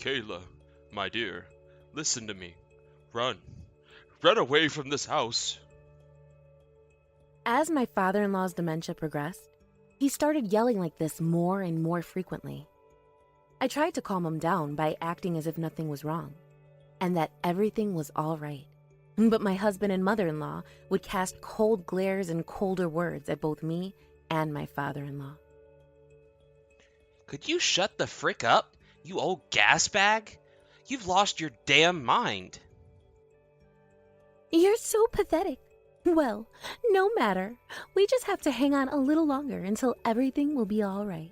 Kayla, my dear, listen to me. Run. Run away from this house. As my father-in-law's dementia progressed, he started yelling like this more and more frequently. I tried to calm him down by acting as if nothing was wrong, and that everything was all right. But my husband and mother-in-law would cast cold glares and colder words at both me and my father-in-law. Could you shut the frick up, you old gas bag? You've lost your damn mind. You're so pathetic. Well, no matter. We just have to hang on a little longer until everything will be all right.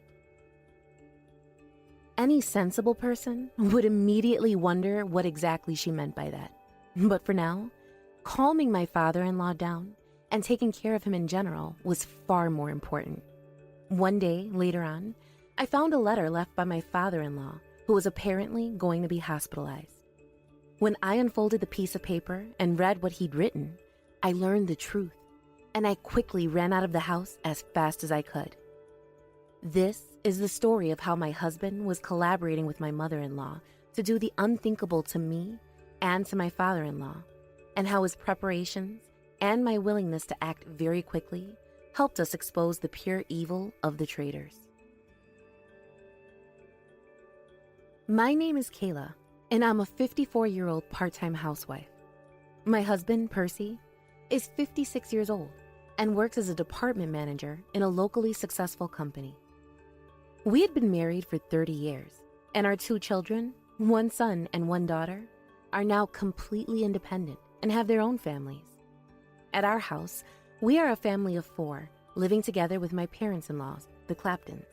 Any sensible person would immediately wonder what exactly she meant by that. But for now, calming my father-in-law down and taking care of him in general was far more important. One day, later on, I found a letter left by my father-in-law, who was apparently going to be hospitalized. When I unfolded the piece of paper and read what he'd written, I learned the truth, and I quickly ran out of the house as fast as I could. This is the story of how my husband was collaborating with my mother-in-law to do the unthinkable to me and to my father-in-law, and how his preparations and my willingness to act very quickly helped us expose the pure evil of the traitors. My name is Kayla, and I'm a 54-year-old part-time housewife. My husband, Percy, is 56 years old and works as a department manager in a locally successful company. We had been married for 30 years, and our 2 children, 1 son and 1 daughter, are now completely independent and have their own families. At our house, we are a family of 4, living together with my parents-in-laws, the Claptons.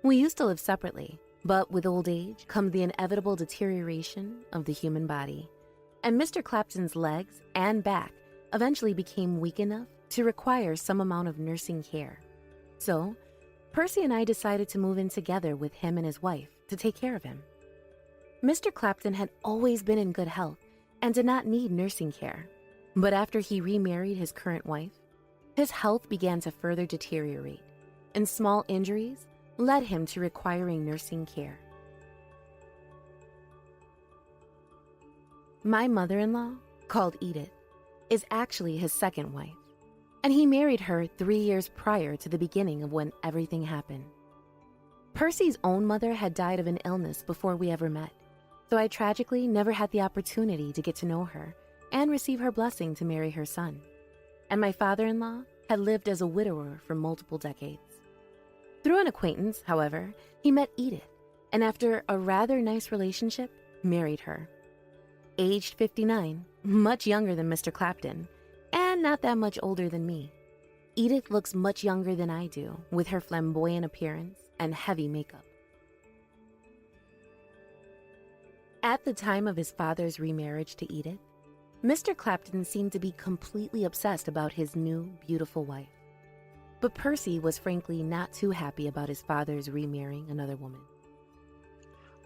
We used to live separately, but with old age comes the inevitable deterioration of the human body, and Mr. Clapton's legs and back eventually became weak enough to require some amount of nursing care. So, Percy and I decided to move in together with him and his wife to take care of him. Mr. Clapton had always been in good health and did not need nursing care, but after he remarried his current wife, his health began to further deteriorate, and small injuries led him to requiring nursing care. My mother-in-law, called Edith, is actually his second wife, and he married her 3 years prior to the beginning of when everything happened. Percy's own mother had died of an illness before we ever met, so I tragically never had the opportunity to get to know her and receive her blessing to marry her son. And my father-in-law had lived as a widower for multiple decades. Through an acquaintance, however, he met Edith, and after a rather nice relationship, married her. Aged 59, much younger than Mr. Clapton, and not that much older than me. Edith looks much younger than I do, with her flamboyant appearance and heavy makeup. At the time of his father's remarriage to Edith, Mr. Clapton seemed to be completely obsessed about his new, beautiful wife. But Percy was frankly not too happy about his father's remarrying another woman.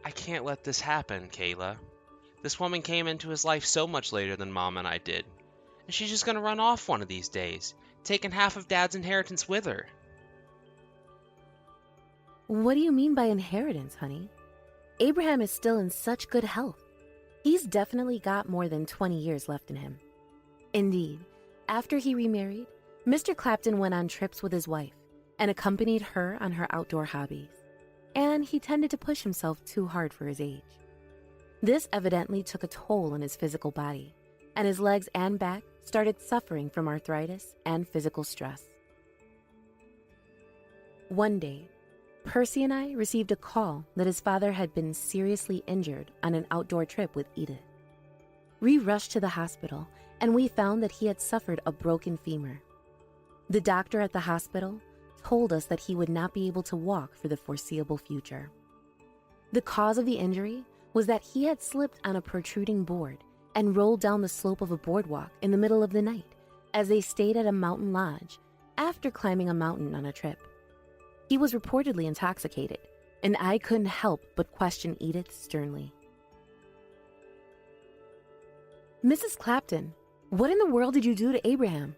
I can't let this happen, Kayla. This woman came into his life so much later than Mom and I did, and she's just gonna run off one of these days, taking half of Dad's inheritance with her. What do you mean by inheritance, honey? Abraham is still in such good health. He's definitely got more than 20 years left in him. Indeed, after he remarried, Mr. Clapton went on trips with his wife and accompanied her on her outdoor hobbies, and he tended to push himself too hard for his age. This evidently took a toll on his physical body, and his legs and back started suffering from arthritis and physical stress. One day, Percy and I received a call that his father had been seriously injured on an outdoor trip with Edith. We rushed to the hospital, and we found that he had suffered a broken femur. The doctor at the hospital told us that he would not be able to walk for the foreseeable future. The cause of the injury was that he had slipped on a protruding board and rolled down the slope of a boardwalk in the middle of the night as they stayed at a mountain lodge after climbing a mountain on a trip. He was reportedly intoxicated, and I couldn't help but question Edith sternly. "Mrs. Clapton, what in the world did you do to Abraham?"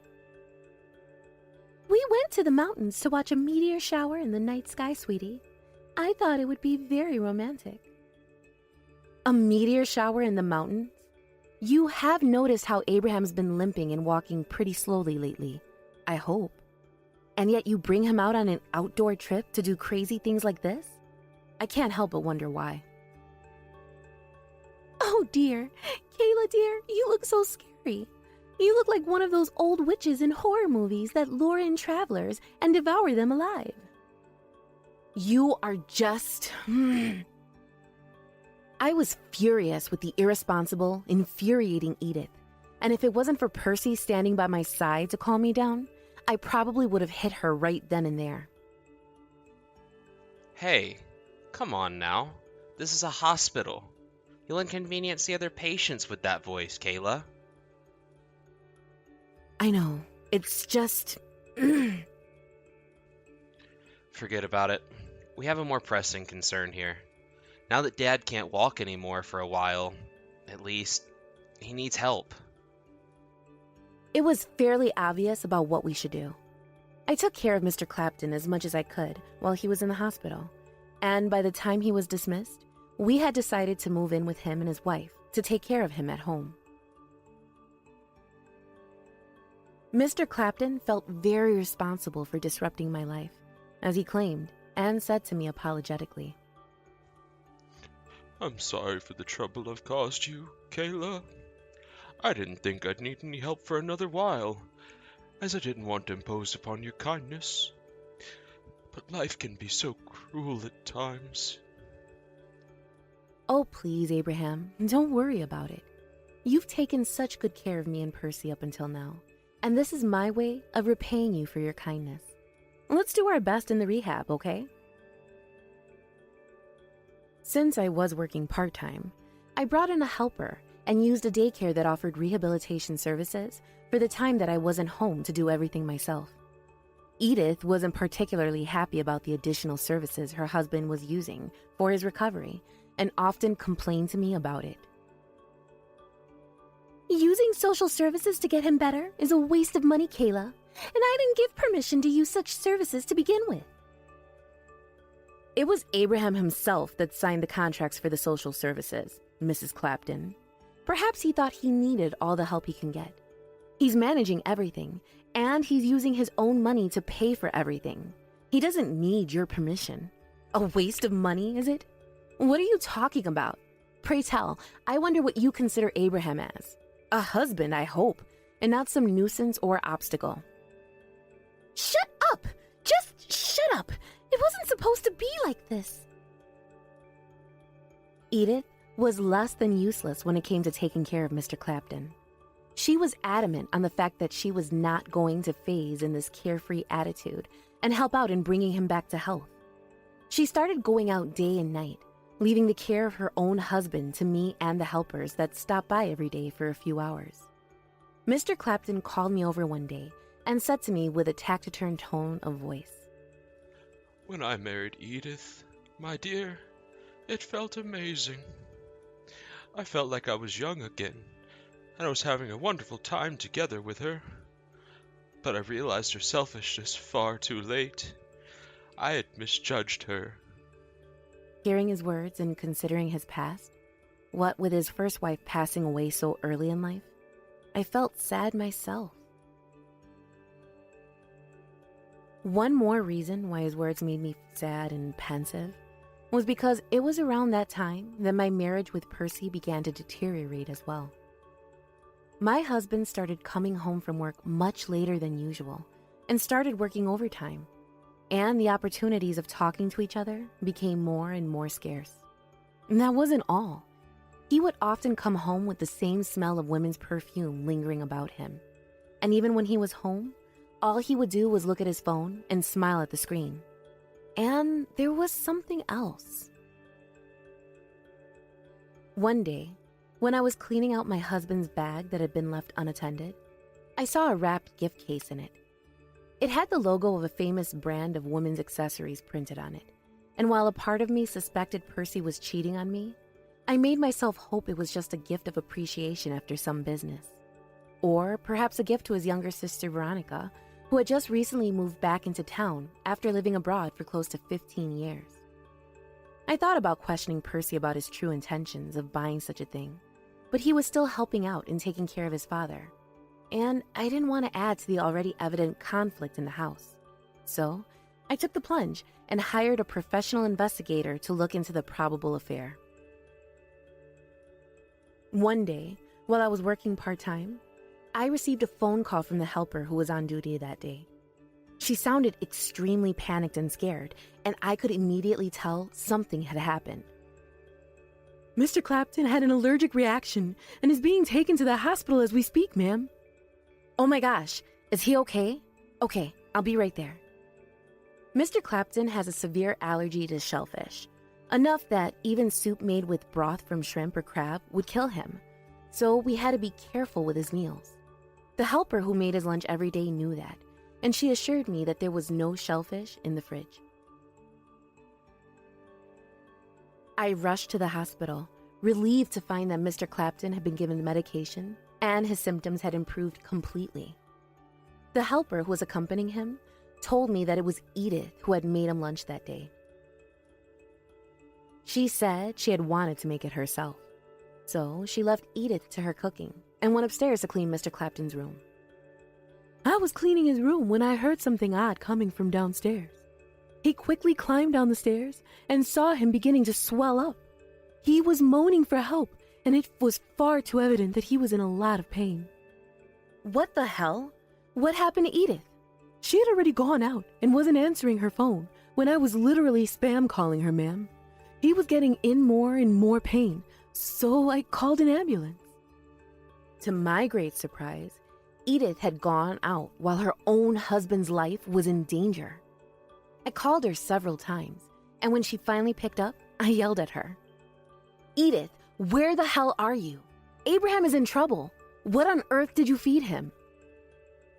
"We went to the mountains to watch a meteor shower in the night sky, sweetie. I thought it would be very romantic." A meteor shower in the mountains? You have noticed how Abraham's been limping and walking pretty slowly lately, I hope. And yet you bring him out on an outdoor trip to do crazy things like this? I can't help but wonder why. Oh dear, Kayla dear, you look so scary. You look like one of those old witches in horror movies that lure in travelers and devour them alive. You are just... I was furious with the irresponsible, infuriating Edith, and if it wasn't for Percy standing by my side to calm me down, I probably would have hit her right then and there. Hey, come on now. This is a hospital. You'll inconvenience the other patients with that voice, Kayla. I know. It's just... Forget about it. We have a more pressing concern here. Now that Dad can't walk anymore for a while, at least, he needs help. It was fairly obvious about what we should do. I took care of Mr. Clapton as much as I could while he was in the hospital, and by the time he was dismissed, we had decided to move in with him and his wife to take care of him at home. Mr. Clapton felt very responsible for disrupting my life, as he claimed, and said to me apologetically. I'm sorry for the trouble I've caused you, Kayla. I didn't think I'd need any help for another while, as I didn't want to impose upon your kindness. But life can be so cruel at times. Oh, please, Abraham, don't worry about it. You've taken such good care of me and Percy up until now, and this is my way of repaying you for your kindness. Let's do our best in the rehab, okay? Since I was working part-time, I brought in a helper and used a daycare that offered rehabilitation services for the time that I wasn't home to do everything myself. Edith wasn't particularly happy about the additional services her husband was using for his recovery and often complained to me about it. Using social services to get him better is a waste of money, Kayla, and I didn't give permission to use such services to begin with. It was Abraham himself that signed the contracts for the social services, Mrs. Clapton. Perhaps he thought he needed all the help he can get. He's managing everything, and he's using his own money to pay for everything. He doesn't need your permission. A waste of money, is it? What are you talking about? Pray tell, I wonder what you consider Abraham as. A husband, I hope, and not some nuisance or obstacle. Shut up! Just shut up! It wasn't supposed to be like this. Edith was less than useless when it came to taking care of Mr. Clapton. She was adamant on the fact that she was not going to phase in this carefree attitude and help out in bringing him back to health. She started going out day and night, leaving the care of her own husband to me and the helpers that stopped by every day for a few hours. Mr. Clapton called me over one day and said to me with a taciturn tone of voice, When I married Edith, my dear, it felt amazing. I felt like I was young again, and I was having a wonderful time together with her. But I realized her selfishness far too late. I had misjudged her. Hearing his words and considering his past, what with his first wife passing away so early in life, I felt sad myself. One more reason why his words made me sad and pensive was because it was around that time that my marriage with Percy began to deteriorate as well. My husband started coming home from work much later than usual and started working overtime, and the opportunities of talking to each other became more and more scarce. And that wasn't all. He would often come home with the same smell of women's perfume lingering about him. And even when he was home, all he would do was look at his phone and smile at the screen. And there was something else. One day, when I was cleaning out my husband's bag that had been left unattended, I saw a wrapped gift case in it. It had the logo of a famous brand of women's accessories printed on it, and while a part of me suspected Percy was cheating on me, I made myself hope it was just a gift of appreciation after some business. Or perhaps a gift to his younger sister Veronica, who had just recently moved back into town after living abroad for close to 15 years. I thought about questioning Percy about his true intentions of buying such a thing, but he was still helping out and taking care of his father, and I didn't want to add to the already evident conflict in the house. So, I took the plunge and hired a professional investigator to look into the probable affair. One day, while I was working part-time, I received a phone call from the helper who was on duty that day. She sounded extremely panicked and scared, and I could immediately tell something had happened. "Mr. Clapton had an allergic reaction and is being taken to the hospital as we speak, ma'am." "Oh my gosh, is he okay?" "Okay, I'll be right there." Mr. Clapton has a severe allergy to shellfish, enough that even soup made with broth from shrimp or crab would kill him, so we had to be careful with his meals. The helper who made his lunch every day knew that, and she assured me that there was no shellfish in the fridge. I rushed to the hospital, relieved to find that Mr. Clapton had been given medication and his symptoms had improved completely. The helper who was accompanying him told me that it was Edith who had made him lunch that day. She said she had wanted to make it herself, so she left Edith to her cooking and went upstairs to clean Mr. Clapton's room. "I was cleaning his room when I heard something odd coming from downstairs. He quickly climbed down the stairs and saw him beginning to swell up. He was moaning for help, and it was far too evident that he was in a lot of pain." "What the hell? What happened to Edith?" "She had already gone out and wasn't answering her phone when I was literally spam calling her, ma'am. He was getting in more and more pain, so I called an ambulance." To my great surprise, Edith had gone out while her own husband's life was in danger. I called her several times, and when she finally picked up, I yelled at her. "Edith, where the hell are you? Abraham is in trouble. What on earth did you feed him?"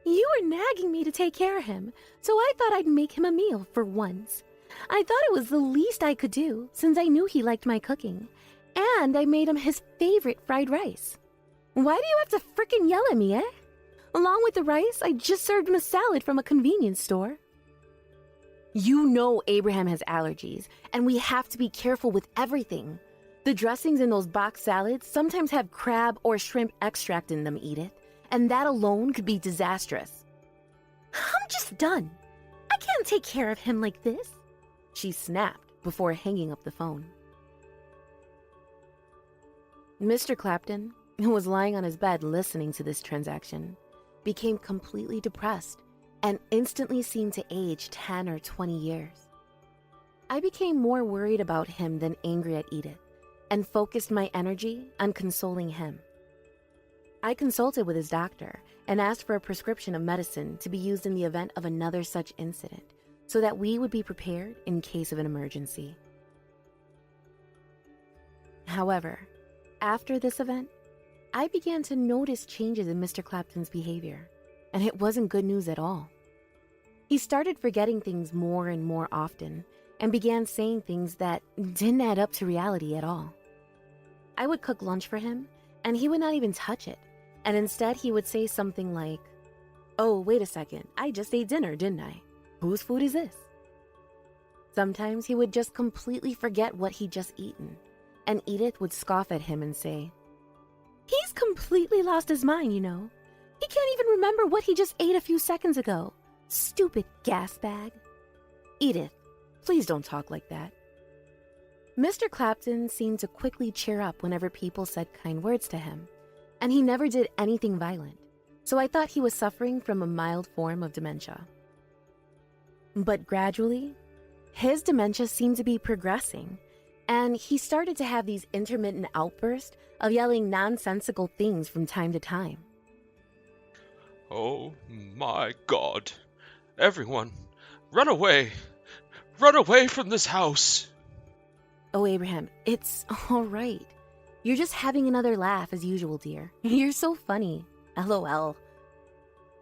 "You were nagging me to take care of him, so I thought I'd make him a meal for once. I thought it was the least I could do, since I knew he liked my cooking, and I made him his favorite fried rice. Why do you have to frickin' yell at me, eh? Along with the rice, I just served him a salad from a convenience store." "You know Abraham has allergies, and we have to be careful with everything. The dressings in those box salads sometimes have crab or shrimp extract in them, Edith, and that alone could be disastrous." "I'm just done. I can't take care of him like this," she snapped before hanging up the phone. Mr. Clapton, who was lying on his bed listening to this transaction, became completely depressed and instantly seemed to age 10 or 20 years. I became more worried about him than angry at Edith and focused my energy on consoling him. I consulted with his doctor and asked for a prescription of medicine to be used in the event of another such incident so that we would be prepared in case of an emergency. However, after this event, I began to notice changes in Mr. Clapton's behavior, and it wasn't good news at all. He started forgetting things more and more often and began saying things that didn't add up to reality at all. I would cook lunch for him, and he would not even touch it, and instead he would say something like, "Oh, wait a second, I just ate dinner, didn't I? Whose food is this?" Sometimes he would just completely forget what he'd just eaten, and Edith would scoff at him and say, "He's completely lost his mind, you know. He can't even remember what he just ate a few seconds ago. Stupid gas bag." "Edith, please don't talk like that." Mr. Clapton seemed to quickly cheer up whenever people said kind words to him, and he never did anything violent, so I thought he was suffering from a mild form of dementia. But gradually, his dementia seemed to be progressing, and he started to have these intermittent outbursts of yelling nonsensical things from time to time. "Oh my God. Everyone, run away! Run away from this house!" "Oh, Abraham, it's all right. You're just having another laugh as usual, dear. You're so funny. LOL.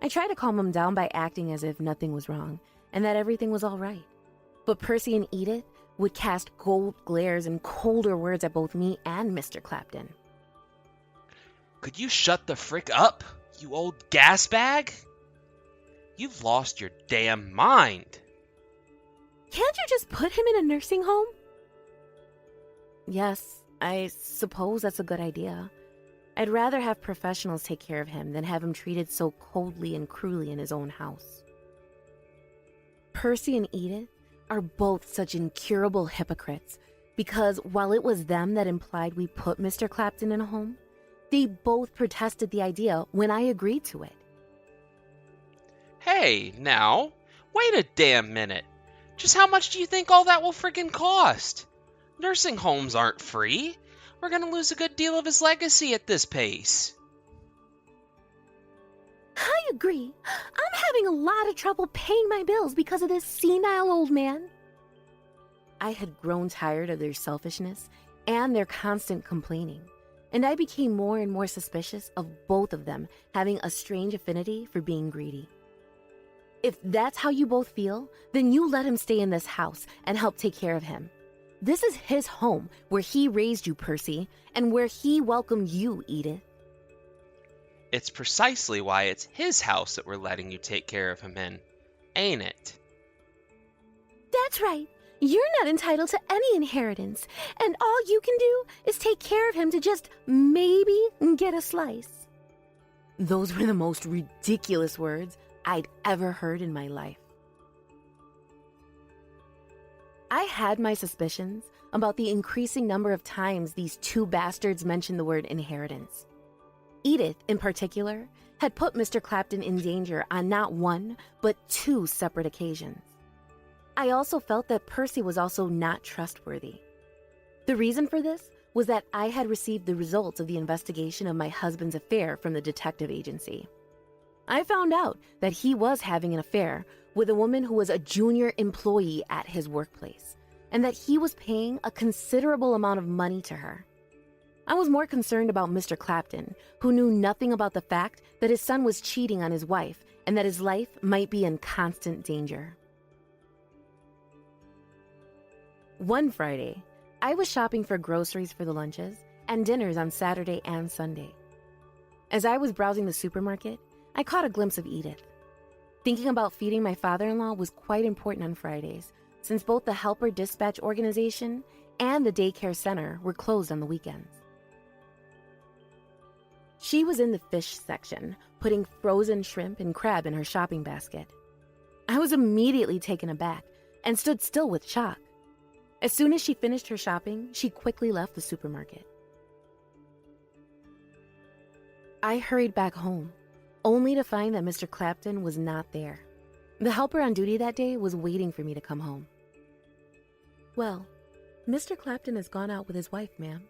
I tried to calm him down by acting as if nothing was wrong and that everything was all right. But Percy and Edith would cast cold glares and colder words at both me and Mr. Clapton. Could you shut the frick up, you old gas bag? You've lost your damn mind. Can't you just put him in a nursing home? Yes, I suppose that's a good idea. I'd rather have professionals take care of him than have him treated so coldly and cruelly in his own house. Percy and Edith are both such incurable hypocrites because while it was them that implied we put Mr. Clapton in a home, they both protested the idea when I agreed to it. Hey, now, wait a damn minute. Just how much do you think all that will friggin' cost? Nursing homes aren't free. We're gonna lose a good deal of his legacy at this pace. I agree. I'm having a lot of trouble paying my bills because of this senile old man. I had grown tired of their selfishness and their constant complaining, and I became more and more suspicious of both of them having a strange affinity for being greedy. If that's how you both feel, then you let him stay in this house and help take care of him. This is his home, where he raised you, Percy, and where he welcomed you, Edith. It's precisely why it's his house that we're letting you take care of him in, ain't it? That's right. You're not entitled to any inheritance, and all you can do is take care of him to just maybe get a slice. Those were the most ridiculous words I'd ever heard in my life. I had my suspicions about the increasing number of times these two bastards mentioned the word inheritance. Edith, in particular, had put Mr. Clapton in danger on not one, but two separate occasions. I also felt that Percy was also not trustworthy. The reason for this was that I had received the results of the investigation of my husband's affair from the detective agency. I found out that he was having an affair with a woman who was a junior employee at his workplace, and that he was paying a considerable amount of money to her. I was more concerned about Mr. Clapton, who knew nothing about the fact that his son was cheating on his wife and that his life might be in constant danger. One Friday, I was shopping for groceries for the lunches and dinners on Saturday and Sunday. As I was browsing the supermarket, I caught a glimpse of Edith. Thinking about feeding my father-in-law was quite important on Fridays, since both the Helper Dispatch Organization and the daycare center were closed on the weekends. She was in the fish section, putting frozen shrimp and crab in her shopping basket. I was immediately taken aback and stood still with shock. As soon as she finished her shopping, she quickly left the supermarket. I hurried back home, only to find that Mr. Clapton was not there. The helper on duty that day was waiting for me to come home. "Well, Mr. Clapton has gone out with his wife, ma'am.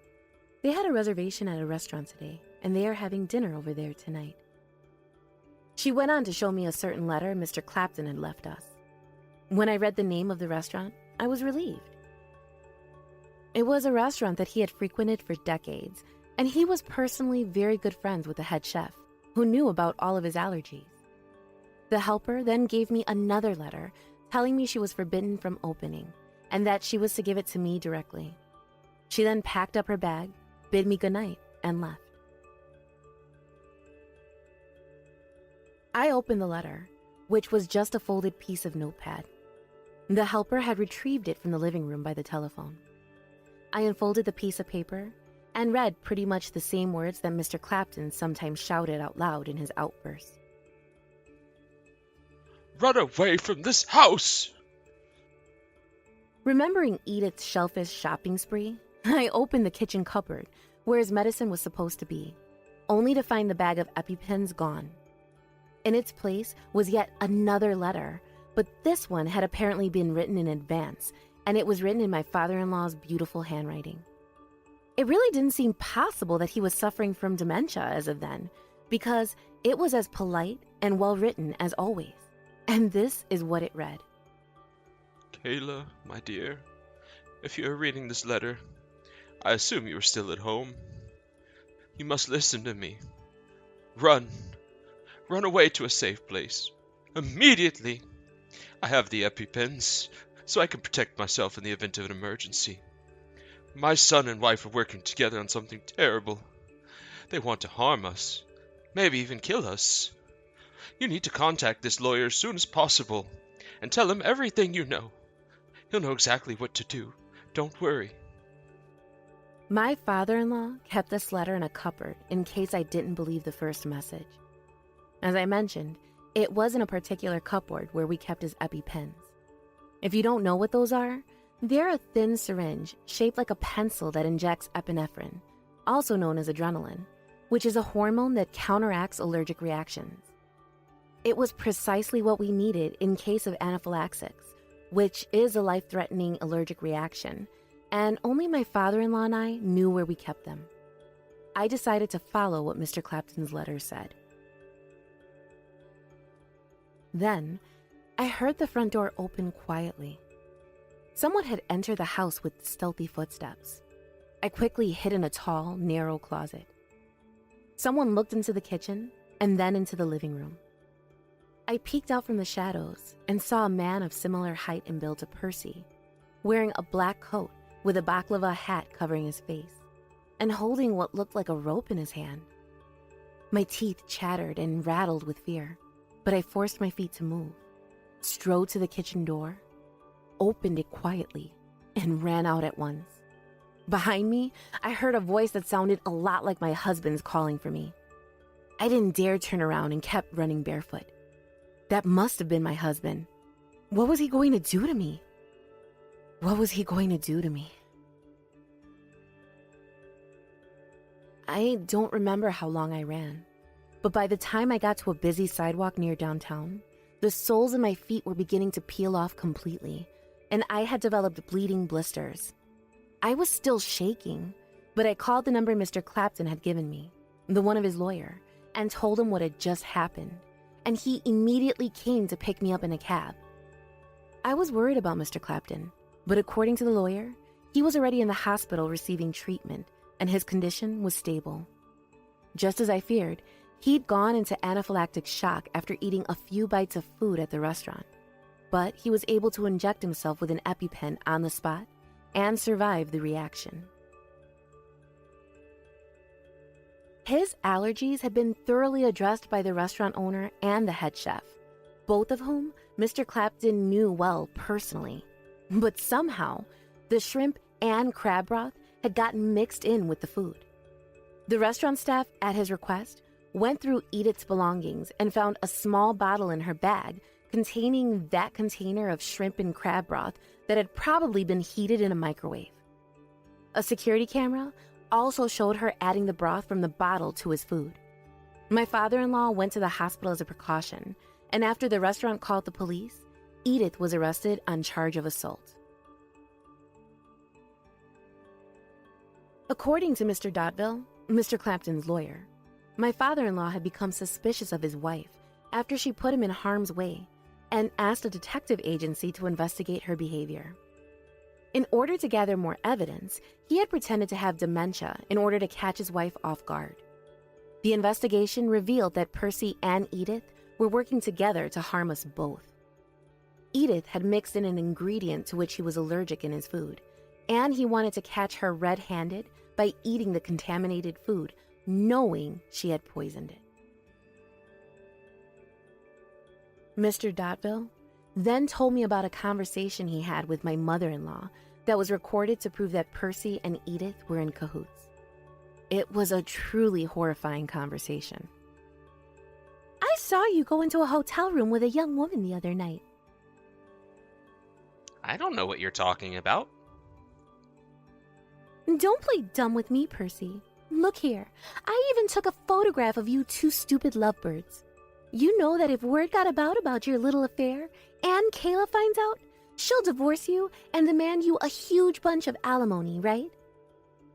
They had a reservation at a restaurant today, and they are having dinner over there tonight." She went on to show me a certain letter Mr. Clapton had left us. When I read the name of the restaurant, I was relieved. It was a restaurant that he had frequented for decades, and he was personally very good friends with the head chef, who knew about all of his allergies. The helper then gave me another letter telling me she was forbidden from opening, and that she was to give it to me directly. She then packed up her bag, bid me goodnight, and left. I opened the letter, which was just a folded piece of notepad. The helper had retrieved it from the living room by the telephone. I unfolded the piece of paper and read pretty much the same words that Mr. Clapton sometimes shouted out loud in his outbursts. "Run away from this house!" Remembering Edith's shellfish shopping spree, I opened the kitchen cupboard where his medicine was supposed to be, only to find the bag of EpiPens gone. In its place was yet another letter, but this one had apparently been written in advance, and it was written in my father-in-law's beautiful handwriting. It really didn't seem possible that he was suffering from dementia as of then, because it was as polite and well-written as always. And this is what it read. "Kayla, my dear, if you are reading this letter, I assume you are still at home. You must listen to me. Run. Run away to a safe place. Immediately! I have the EpiPens, so I can protect myself in the event of an emergency. My son and wife are working together on something terrible. They want to harm us, maybe even kill us. You need to contact this lawyer as soon as possible and tell him everything you know. He'll know exactly what to do. Don't worry." My father-in-law kept this letter in a cupboard in case I didn't believe the first message. As I mentioned, it was in a particular cupboard where we kept his EpiPens. If you don't know what those are, they're a thin syringe shaped like a pencil that injects epinephrine, also known as adrenaline, which is a hormone that counteracts allergic reactions. It was precisely what we needed in case of anaphylaxis, which is a life-threatening allergic reaction, and only my father-in-law and I knew where we kept them. I decided to follow what Mr. Clapton's letter said. Then, I heard the front door open quietly. Someone had entered the house with stealthy footsteps. I quickly hid in a tall, narrow closet. Someone looked into the kitchen and then into the living room. I peeked out from the shadows and saw a man of similar height and build to Percy, wearing a black coat with a baklava hat covering his face, and holding what looked like a rope in his hand. My teeth chattered and rattled with fear, but I forced my feet to move, strode to the kitchen door, opened it quietly, and ran out at once. Behind me, I heard a voice that sounded a lot like my husband's calling for me. I didn't dare turn around and kept running barefoot. That must have been my husband. What was he going to do to me? What was he going to do to me? I don't remember how long I ran, but by the time I got to a busy sidewalk near downtown, the soles of my feet were beginning to peel off completely, and I had developed bleeding blisters. I was still shaking, but I called the number Mr. Clapton had given me, the one of his lawyer, and told him what had just happened, and he immediately came to pick me up in a cab. I was worried about Mr. Clapton, but according to the lawyer, he was already in the hospital receiving treatment, and his condition was stable. Just as I feared, he'd gone into anaphylactic shock after eating a few bites of food at the restaurant, but he was able to inject himself with an EpiPen on the spot and survive the reaction. His allergies had been thoroughly addressed by the restaurant owner and the head chef, both of whom Mr. Clapton knew well personally. But somehow, the shrimp and crab broth had gotten mixed in with the food. The restaurant staff, at his request, went through Edith's belongings and found a small bottle in her bag containing that container of shrimp and crab broth that had probably been heated in a microwave. A security camera also showed her adding the broth from the bottle to his food. My father-in-law went to the hospital as a precaution, and after the restaurant called the police, Edith was arrested on charge of assault. According to Mr. Dotville, Mr. Clapton's lawyer, my father-in-law had become suspicious of his wife after she put him in harm's way and asked a detective agency to investigate her behavior. In order to gather more evidence, he had pretended to have dementia in order to catch his wife off guard. The investigation revealed that Percy and Edith were working together to harm us both. Edith had mixed in an ingredient to which he was allergic in his food, and he wanted to catch her red-handed by eating the contaminated food, knowing she had poisoned it. Mr. Dotville then told me about a conversation he had with my mother-in-law that was recorded to prove that Percy and Edith were in cahoots. It was a truly horrifying conversation. I saw you go into a hotel room with a young woman the other night. I don't know what you're talking about. Don't play dumb with me, Percy. Look here, I even took a photograph of you two stupid lovebirds. You know that if word got about your little affair, and Kayla finds out, she'll divorce you and demand you a huge bunch of alimony, right?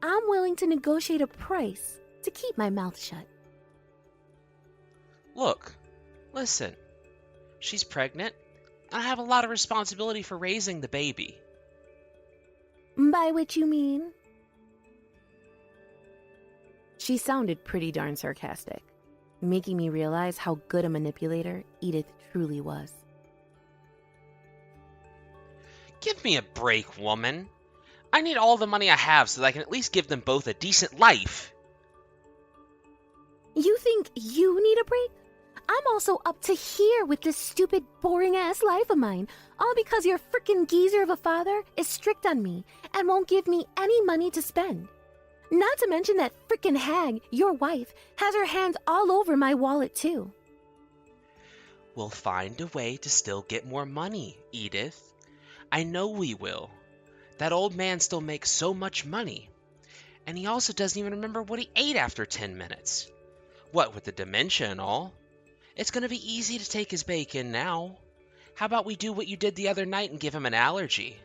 I'm willing to negotiate a price to keep my mouth shut. Look, listen. She's pregnant, and I have a lot of responsibility for raising the baby. By which you mean? She sounded pretty darn sarcastic, making me realize how good a manipulator Edith truly was. Give me a break, woman. I need all the money I have so that I can at least give them both a decent life. You think you need a break? I'm also up to here with this stupid, boring-ass life of mine, all because your frickin' geezer of a father is strict on me and won't give me any money to spend. Not to mention that frickin' hag, your wife, has her hands all over my wallet too. We'll find a way to still get more money, Edith. I know we will. That old man still makes so much money. And he also doesn't even remember what he ate after 10 minutes. What with the dementia and all? It's going to be easy to take his bacon now. How about we do what you did the other night and give him an allergy?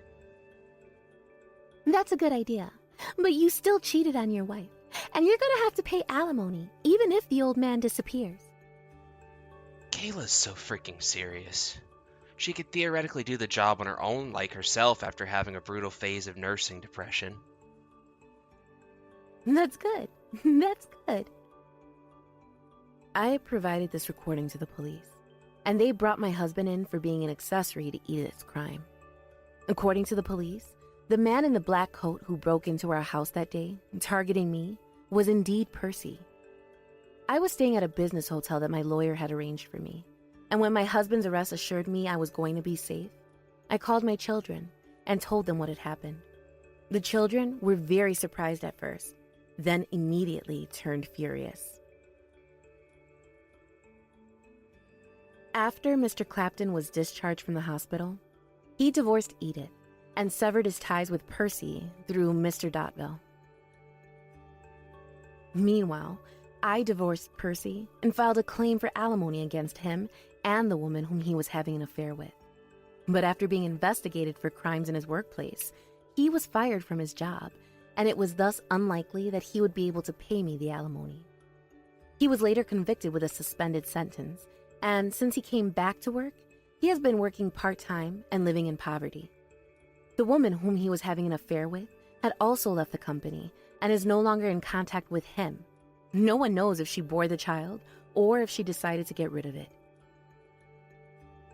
That's a good idea. But you still cheated on your wife. And you're gonna have to pay alimony, even if the old man disappears. Kayla's so freaking serious. She could theoretically do the job on her own like herself after having a brutal phase of nursing depression. That's good. That's good. I provided this recording to the police, and they brought my husband in for being an accessory to Edith's crime. According to the police, the man in the black coat who broke into our house that day, targeting me, was indeed Percy. I was staying at a business hotel that my lawyer had arranged for me, and when my husband's arrest assured me I was going to be safe, I called my children and told them what had happened. The children were very surprised at first, then immediately turned furious. After Mr. Clapton was discharged from the hospital, he divorced Edith and severed his ties with Percy through Mr. Dotville. Meanwhile, I divorced Percy and filed a claim for alimony against him and the woman whom he was having an affair with. But after being investigated for crimes in his workplace, he was fired from his job, and it was thus unlikely that he would be able to pay me the alimony. He was later convicted with a suspended sentence, and since he came back to work, he has been working part-time and living in poverty. The woman whom he was having an affair with had also left the company and is no longer in contact with him. No one knows if she bore the child or if she decided to get rid of it.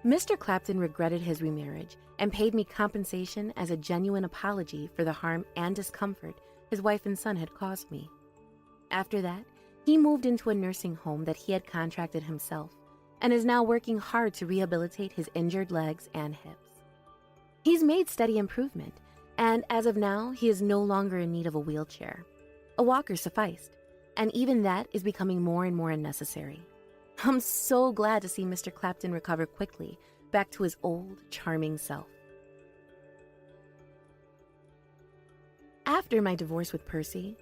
Mr. Clapton regretted his remarriage and paid me compensation as a genuine apology for the harm and discomfort his wife and son had caused me. After that, he moved into a nursing home that he had contracted himself and is now working hard to rehabilitate his injured legs and hips. He's made steady improvement, and as of now, he is no longer in need of a wheelchair. A walker sufficed, and even that is becoming more and more unnecessary. I'm so glad to see Mr. Clapton recover quickly, back to his old, charming self. After my divorce with Percy,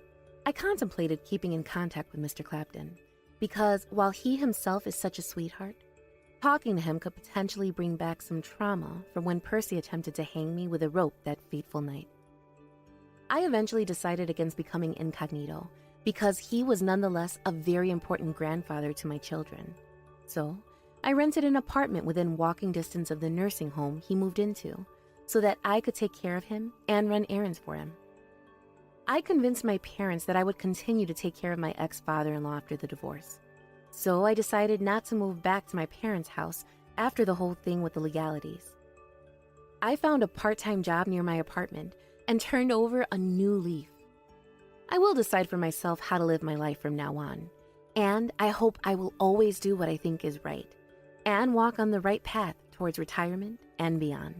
I contemplated keeping in contact with Mr. Clapton, because while he himself is such a sweetheart, talking to him could potentially bring back some trauma from when Percy attempted to hang me with a rope that fateful night. I eventually decided against becoming incognito because he was nonetheless a very important grandfather to my children. So, I rented an apartment within walking distance of the nursing home he moved into so that I could take care of him and run errands for him. I convinced my parents that I would continue to take care of my ex-father-in-law after the divorce. So I decided not to move back to my parents' house after the whole thing with the legalities. I found a part-time job near my apartment and turned over a new leaf. I will decide for myself how to live my life from now on, and I hope I will always do what I think is right and walk on the right path towards retirement and beyond.